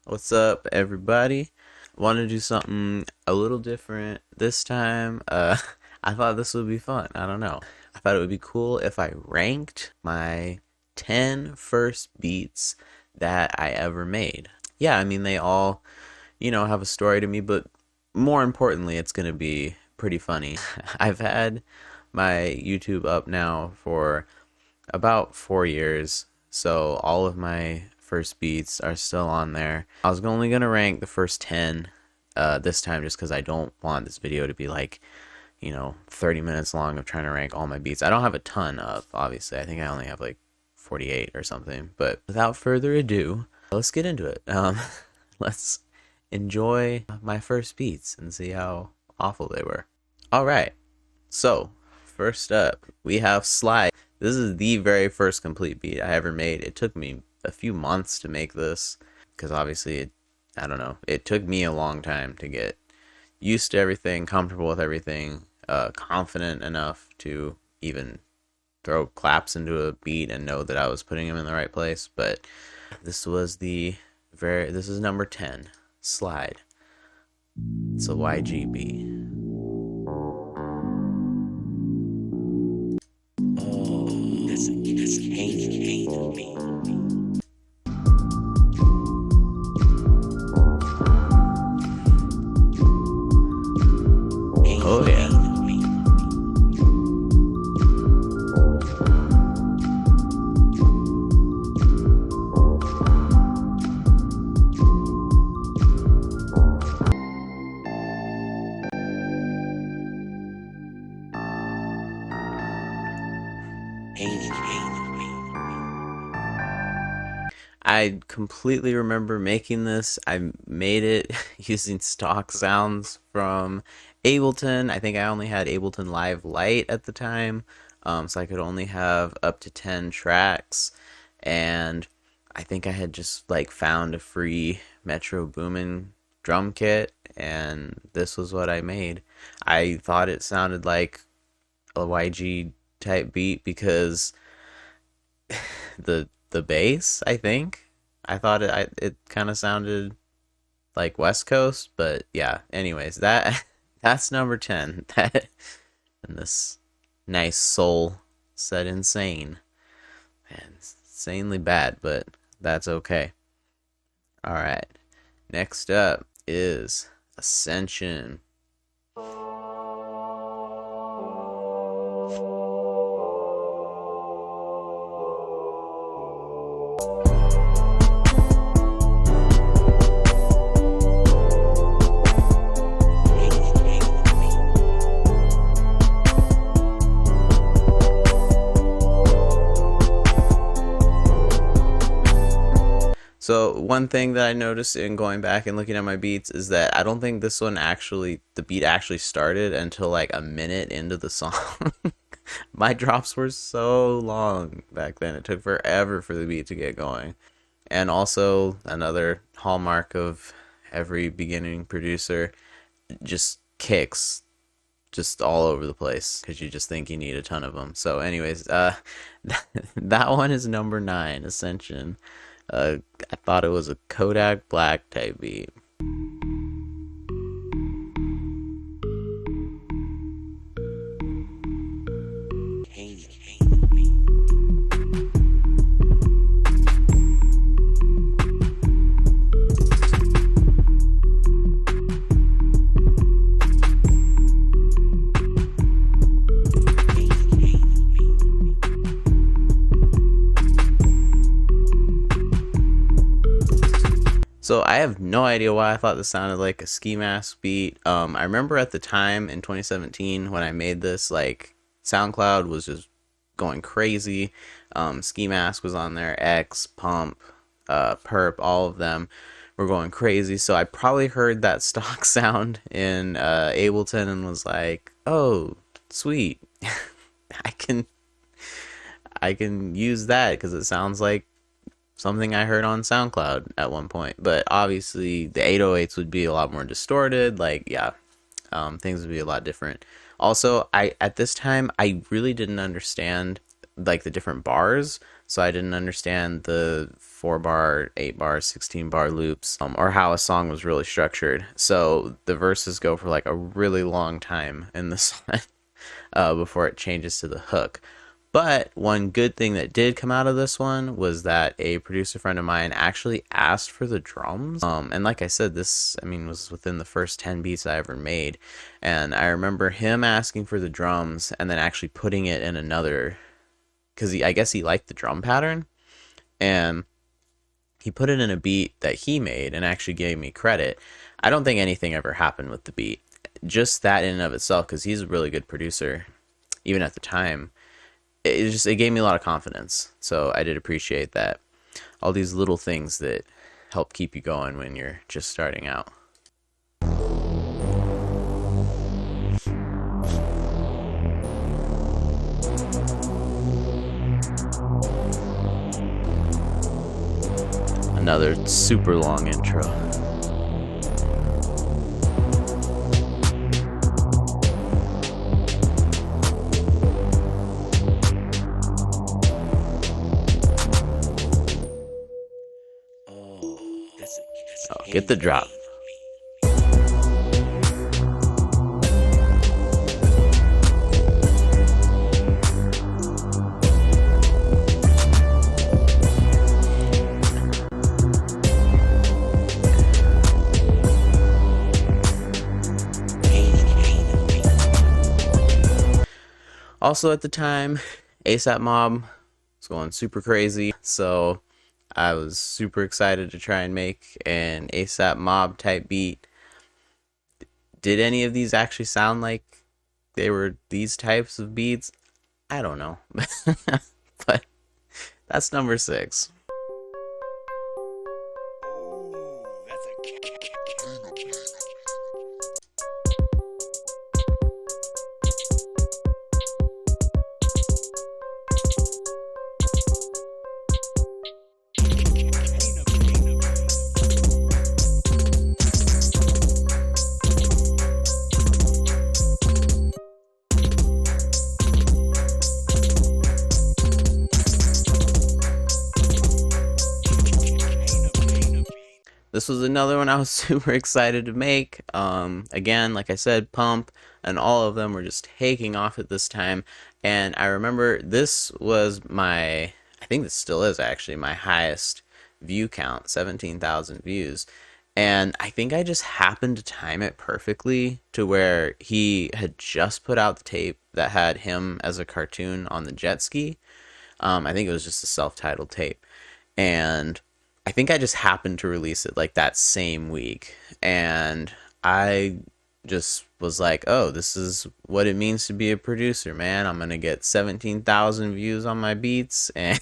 What's up, everybody? Want to do something a little different this time. I thought this would be fun. I don't know. I thought it would be cool if I ranked my 10 first beats that I ever made. Yeah, I mean, they all, have a story to me, but more importantly, it's going to be pretty funny. I've had my YouTube up now for about 4 years, so all of my first beats are still on there. I was only gonna rank the first 10 this time just because I don't want this video to be like 30 minutes long of trying to rank all my beats. I don't have a ton up, obviously. I think I only have like 48 or something. But without further ado, let's get into it. Let's enjoy my first beats and see how awful they were. All right, so first up we have Slide. This is the very first complete beat I ever made. It took me a few months to make this because obviously I don't know, it took me a long time to get used to everything, comfortable with everything, confident enough to even throw claps into a beat and know that I was putting them in the right place. But this is number 10, Slide. It's a YGB. Oh, that's Canopy. Oh yeah. I completely remember making this. I made it using stock sounds from Ableton. I think I only had Ableton Live Lite at the time, so I could only have up to 10 tracks. And I think I had just like found a free Metro Boomin drum kit, and this was what I made. I thought it sounded like a YG type beat because the bass, I think. I thought it kind of sounded like West Coast, but yeah. Anyways, that's number 10. That and this nice soul said insane. Man, it's insanely bad, but that's okay. All right. Next up is Ascension. So one thing that I noticed in going back and looking at my beats is that I don't think the beat actually started until like a minute into the song. My drops were so long back then. It took forever for the beat to get going. And also another hallmark of every beginning producer, just kicks just all over the place because you just think you need a ton of them. So anyways, that one is number 9, Ascension. I thought it was a Kodak Black type beat. So I have no idea why I thought this sounded like a Ski Mask beat. I remember at the time in 2017 when I made this, like Soundcloud was just going crazy. Ski Mask was on there, X, Pump, Perp, all of them were going crazy. So I probably heard that stock sound in Ableton and was like, "Oh, sweet, I can I can use that because it sounds like something I heard on SoundCloud at one point." But obviously, the 808s would be a lot more distorted. Like, yeah, things would be a lot different. Also, I at this time I really didn't understand like the different bars, so I didn't understand the 4 bar, 8 bar, 16 bar loops, or how a song was really structured. So the verses go for like a really long time in the song before it changes to the hook. But one good thing that did come out of this one was that a producer friend of mine actually asked for the drums. And like I said, this, I mean, was within the first 10 beats I ever made. And I remember him asking for the drums and then actually putting it in another, because I guess he liked the drum pattern. And he put it in a beat that he made and actually gave me credit. I don't think anything ever happened with the beat. Just that in and of itself, because he's a really good producer, even at the time, it gave me a lot of confidence. So I did appreciate that. All these little things that help keep you going when you're just starting out. Another super long intro. Oh, get the drop. Also at the time, ASAP Mob was going super crazy, so I was super excited to try and make an ASAP Mob type beat. Did any of these actually sound like they were these types of beats? I don't know. But that's number 6. This was another one I was super excited to make. Again, like I said, Pump and all of them were just taking off at this time. And I remember this was I think this still is actually my highest view count, 17,000 views. And I think I just happened to time it perfectly to where he had just put out the tape that had him as a cartoon on the jet ski. I think it was just a self-titled tape. And I think I just happened to release it like that same week. And I just was like, oh, this is what it means to be a producer, man. I'm going to get 17,000 views on my beats and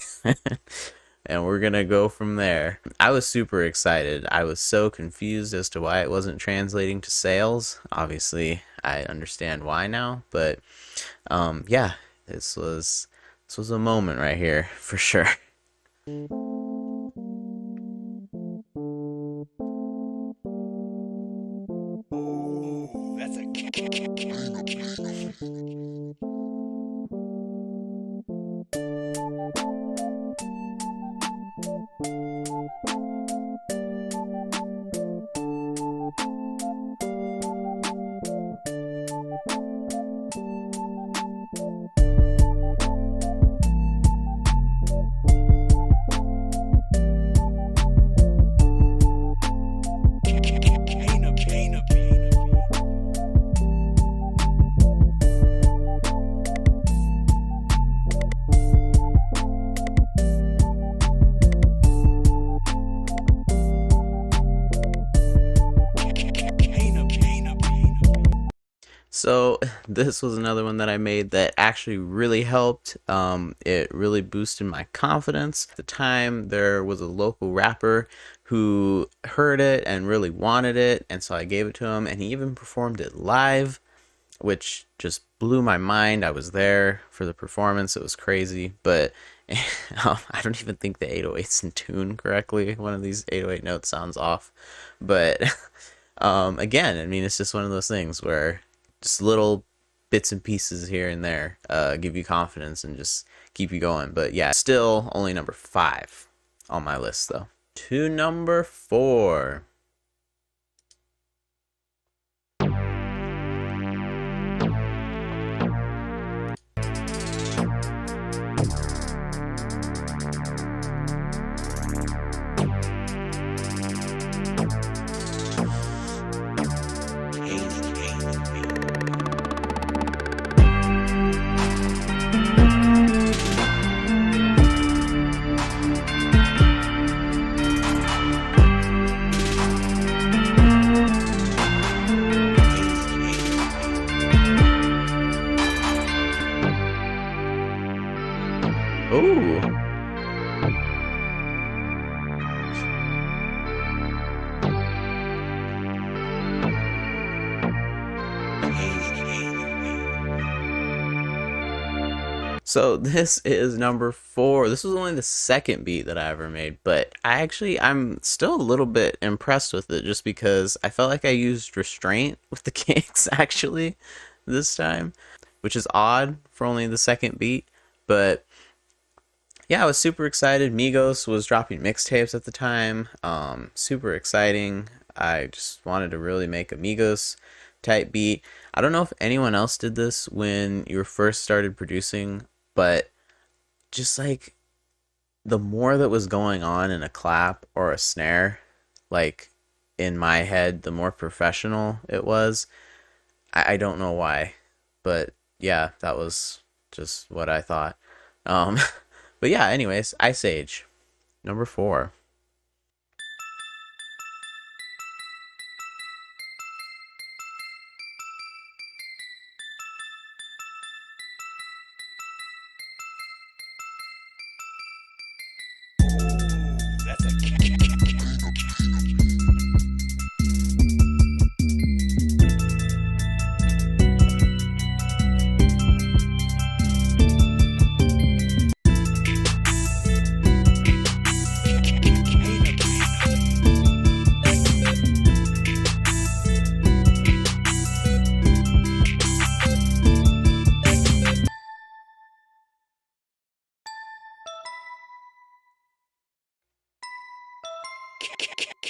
and we're going to go from there. I was super excited. I was so confused as to why it wasn't translating to sales. Obviously, I understand why now, but yeah, this was a moment right here for sure. That's a So this was another one that I made that actually really helped. It really boosted my confidence. At the time, there was a local rapper who heard it and really wanted it, and so I gave it to him, and he even performed it live, which just blew my mind. I was there for the performance. It was crazy, but I don't even think the 808's in tune correctly. One of these 808 notes sounds off, but again, I mean, it's just one of those things where just little bits and pieces here and there give you confidence and just keep you going. But yeah, still only number 5 on my list though. To number 4. Ooh. So this is number 4. This was only the second beat that I ever made, but I'm still a little bit impressed with it just because I felt like I used restraint with the kicks actually this time, which is odd for only the second beat, but yeah, I was super excited. Migos was dropping mixtapes at the time. Super exciting. I just wanted to really make a Migos type beat. I don't know if anyone else did this when you first started producing, but just like the more that was going on in a clap or a snare, like in my head, the more professional it was. I don't know why, but yeah, that was just what I thought. Um, but yeah, anyways, Ice Age, number 4.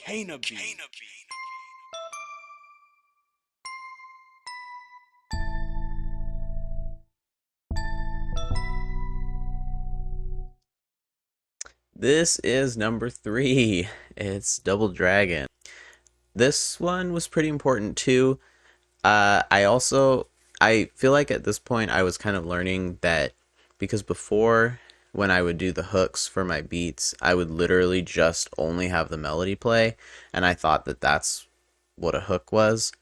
Kana Beats. This is number 3. It's Double Dragon. This one was pretty important too. I feel like at this point I was kind of learning that because before when I would do the hooks for my beats, I would literally just only have the melody play, and I thought that that's what a hook was.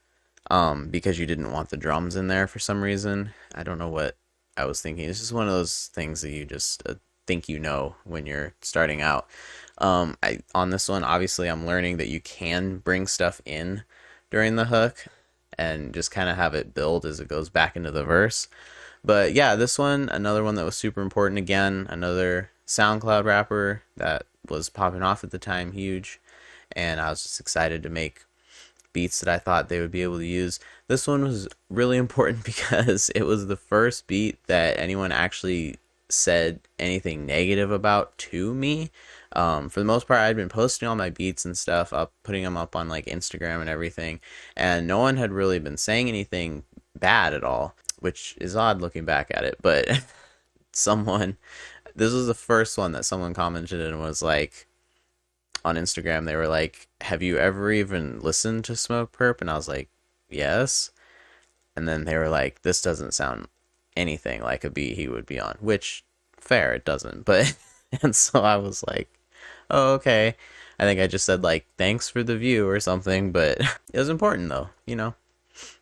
Because you didn't want the drums in there for some reason. I don't know what I was thinking. It's just one of those things that you just think you know when you're starting out. On this one, obviously, I'm learning that you can bring stuff in during the hook and just kind of have it build as it goes back into the verse. But yeah, this one, another one that was super important again, another SoundCloud rapper that was popping off at the time, huge. And I was just excited to make beats that I thought they would be able to use. This one was really important because it was the first beat that anyone actually said anything negative about to me. For the most part, I'd been posting all my beats and stuff up, putting them up on like Instagram and everything, and no one had really been saying anything bad at all, which is odd looking back at it. But someone, this was the first one that someone commented and was like, on Instagram, they were like, "Have you ever even listened to Smoke Perp?" And I was like, "Yes." And then they were like, "This doesn't sound anything like a beat he would be on," which, fair, it doesn't. But, and so I was like, "Oh, okay." I think I just said, like, "Thanks for the view" or something, but it was important, though, you know?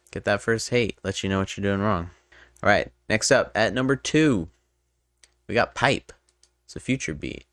Get that first hate, let you know what you're doing wrong. All right, next up, at number 2, we got Pipe. It's a future beat.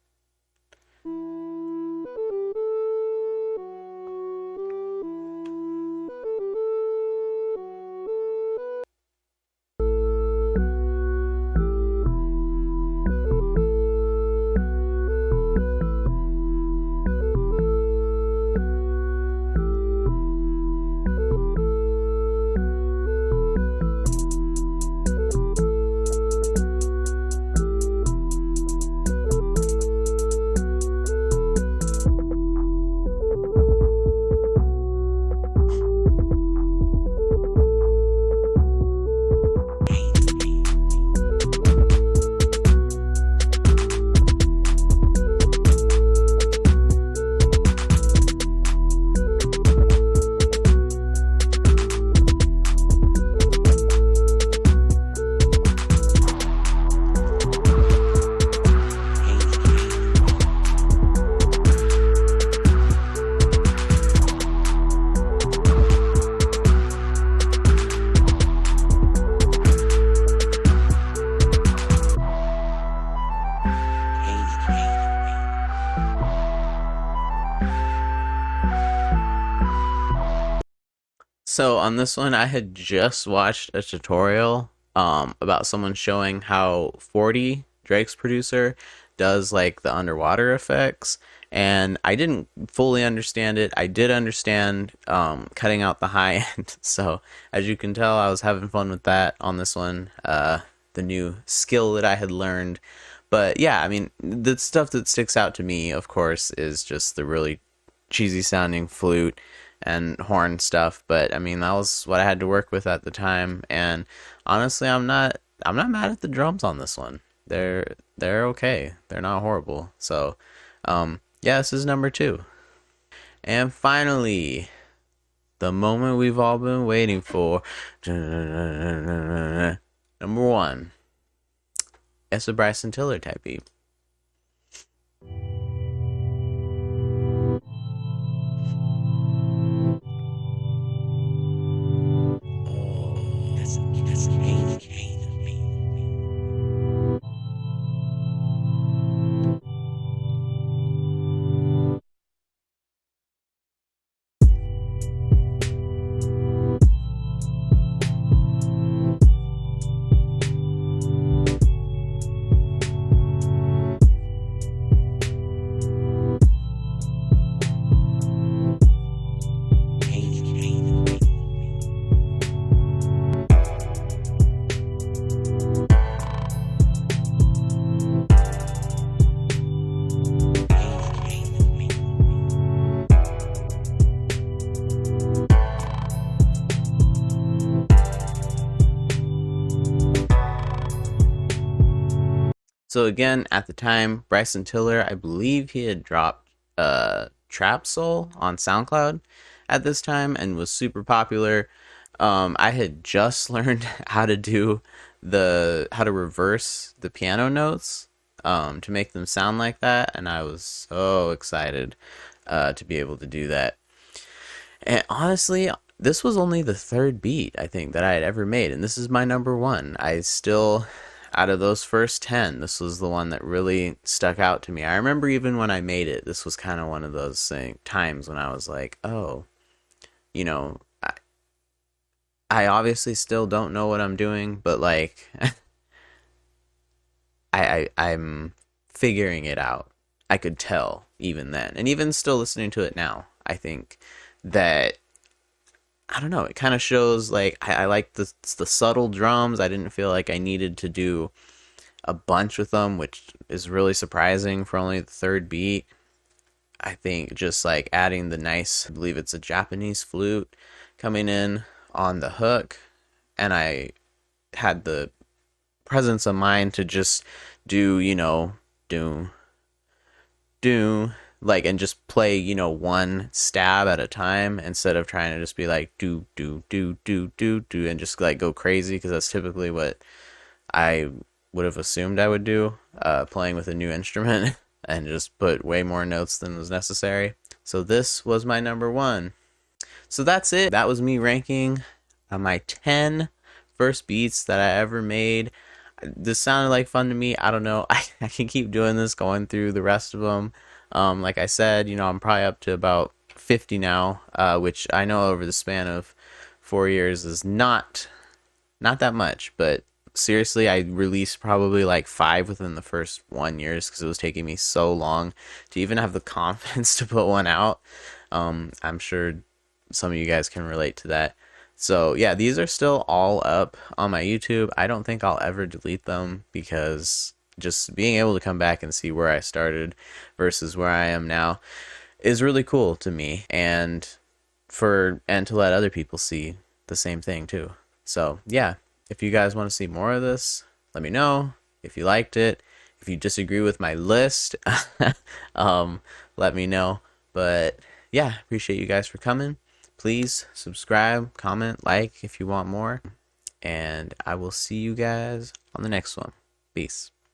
So on this one, I had just watched a tutorial about someone showing how 40 Drake's producer does like the underwater effects, and I didn't fully understand it. I did understand cutting out the high end, so as you can tell, I was having fun with that on this one. The new skill that I had learned. But yeah, I mean, the stuff that sticks out to me, of course, is just the really cheesy sounding flute and horn stuff. But I mean, that was what I had to work with at the time. And honestly, I'm not mad at the drums on this one. They're okay. They're not horrible. So, yeah, this is number two. And finally, the moment we've all been waiting for. Number one. It's a Bryson Tiller type beat. Oh, that's Canopy. Canopy. Canopy. So again, at the time, Bryson Tiller, I believe he had dropped Trap Soul on SoundCloud at this time and was super popular. I had just learned how to do the how to reverse the piano notes to make them sound like that, and I was so excited to be able to do that. And honestly, this was only the third beat I think that I had ever made, and this is my number one. I still, out of those first 10, this was the one that really stuck out to me. I remember even when I made it, this was kind of one of those times when I was like, oh, you know, I obviously still don't know what I'm doing, but like, I'm figuring it out. I could tell even then, and even still listening to it now, I think that I don't know. It kind of shows like I like the subtle drums. I didn't feel like I needed to do a bunch with them, which is really surprising for only the third beat. I think just like adding the nice, I believe it's a Japanese flute coming in on the hook, and I had the presence of mind to just do, do do like and just play one stab at a time instead of trying to just be like do and just like go crazy because that's typically what I would have assumed I would do playing with a new instrument and just put way more notes than was necessary. So this was my number one. So that's it. That was me ranking my 10 first beats that I ever made. This sounded like fun to me. I don't know. I can keep doing this, going through the rest of them. Like I said, I'm probably up to about 50 now, which I know over the span of 4 years is not that much. But seriously, I released probably like five within the first 1 year because it was taking me so long to even have the confidence to put one out. I'm sure some of you guys can relate to that. So yeah, these are still all up on my YouTube. I don't think I'll ever delete them because just being able to come back and see where I started versus where I am now is really cool to me, and to let other people see the same thing too. So yeah, if you guys want to see more of this, let me know. If you liked it, if you disagree with my list, um, let me know. But yeah, appreciate you guys for coming. Please subscribe, comment, like if you want more. And I will see you guys on the next one. Peace.